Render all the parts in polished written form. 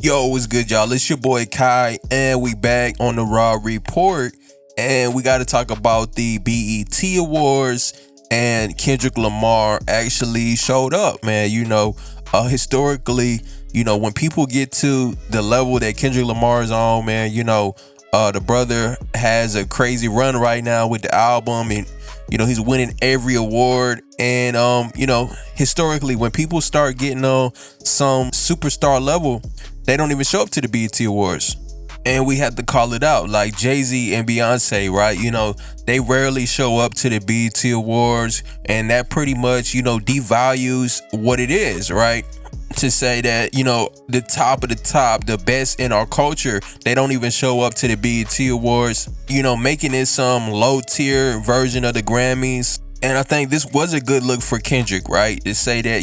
Yo, what's good, y'all? It's your boy Kai, and we back on the Raw Report, and we got to talk about the BET Awards, and Kendrick Lamar actually showed up, man. Historically, when people get to the level that Kendrick Lamar is on, man, the brother has a crazy run right now with the album, and he's winning every award. And historically, when people start getting on some superstar level, they don't even show up to the BET Awards. And we have to call it out, like Jay-Z and Beyonce, right? They rarely show up to the BET Awards, and that pretty much, devalues what it is, right? To say that, the top of the top, the best in our culture, they don't even show up to the BET Awards, making it some low tier version of the Grammys. And I think this was a good look for Kendrick, right? To say that,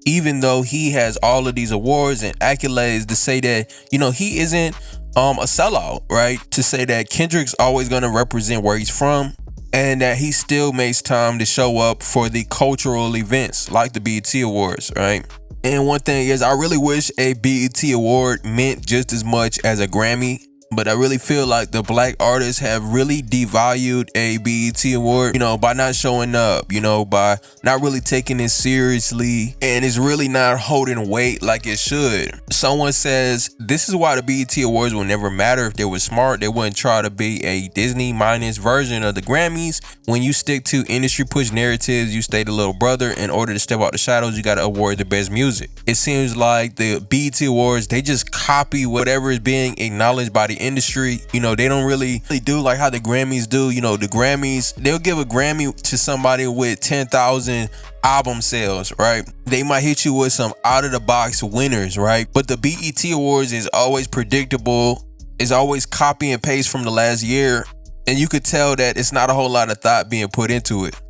even though he has all of these awards and accolades, to say that, he isn't a sellout, right? To say that Kendrick's always going to represent where he's from, and that he still makes time to show up for the cultural events like the BET Awards, right? And one thing is, I really wish a BET Award meant just as much as a Grammy. But I really feel like the black artists have really devalued a BET Award, by not showing up, by not really taking it seriously, and it's really not holding weight like it should. Someone says, this is why the BET Awards will never matter. If they were smart, they wouldn't try to be a Disney minus version of the Grammys. When you stick to industry push narratives, you stay the little brother. In order to step out the shadows, you got to award the best music. It seems like the BET Awards, they just copy whatever is being acknowledged by the industry. They don't really do like how the Grammys do. The Grammys, they'll give a Grammy to somebody with 10,000 album sales, right? They might hit you with some out of the box winners, right? But the BET Awards is always predictable. It's always copy and paste from the last year, and you could tell that it's not a whole lot of thought being put into it.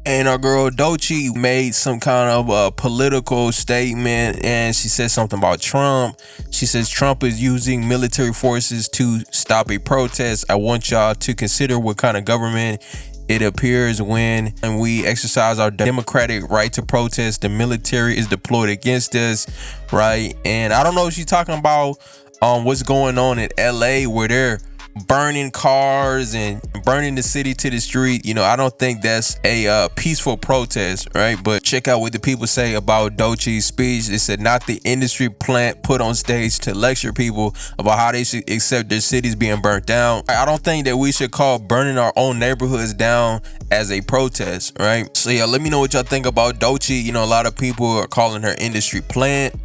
And our girl Doechii made some kind of a political statement, and she said something about Trump. She says Trump is using military forces to stop a protest. I want y'all to consider what kind of government it appears when we exercise our democratic right to protest. The military is deployed against us, right? And I don't know if she's talking about what's going on in LA, where they're burning cars and burning the city to the street. I don't think that's a peaceful protest, right? But check out what the people say about Doechii's speech. They said, not the industry plant put on stage to lecture people about how they should accept their cities being burnt down. I don't think that we should call burning our own neighborhoods down as a protest, right? So yeah, let me know what y'all think about Doechii. A lot of people are calling her industry plant,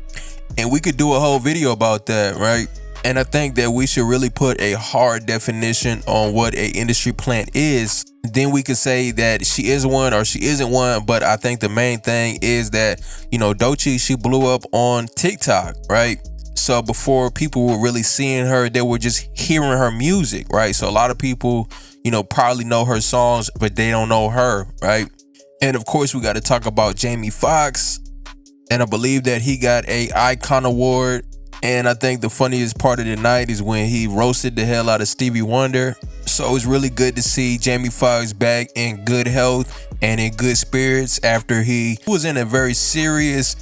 and we could do a whole video about that, right? And I think that we should really put a hard definition on what a industry plant is. Then we could say that she is one or she isn't one. But I think the main thing is that, Doechii, she blew up on TikTok, right? So before people were really seeing her, they were just hearing her music, right? So a lot of people, probably know her songs, but they don't know her, right? And of course, we got to talk about Jamie Foxx. And I believe that he got a Icon Award. And I think the funniest part of the night is when he roasted the hell out of Stevie Wonder. So it's really good to see Jamie Foxx back in good health and in good spirits after he was in a very serious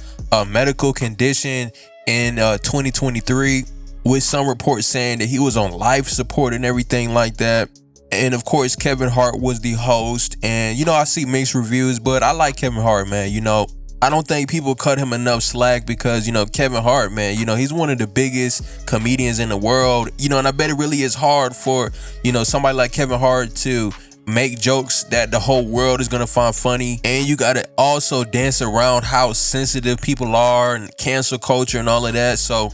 medical condition in 2023, with some reports saying that he was on life support and everything like that. And of course, Kevin Hart was the host. And, I see mixed reviews, but I like Kevin Hart, man. I don't think people cut him enough slack because, Kevin Hart, man, he's one of the biggest comedians in the world, and I bet it really is hard for, somebody like Kevin Hart to make jokes that the whole world is going to find funny. And you got to also dance around how sensitive people are and cancel culture and all of that. So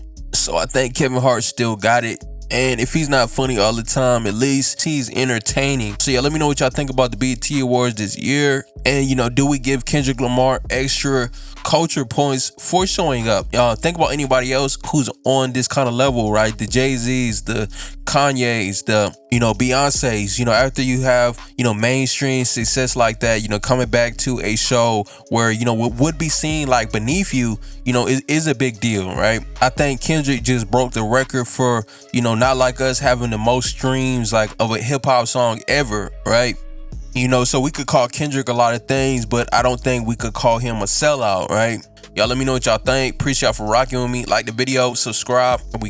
I think Kevin Hart still got it. And if he's not funny all the time, at least he's entertaining. So yeah, let me know what y'all think about the BET Awards this year. And, do we give Kendrick Lamar extra culture points for showing up? Think about anybody else who's on this kind of level, right? The Jay-Z's, the Kanye's, the, Beyonce's, after you have, mainstream success like that, coming back to a show where, what would be seen like beneath you, is a big deal, right? I think Kendrick just broke the record for, Not Like Us having the most streams like of a hip hop song ever, right? So we could call Kendrick a lot of things, but I don't think we could call him a sellout, right? Y'all let me know what y'all think. Appreciate y'all for rocking with me. Like the video, subscribe, and we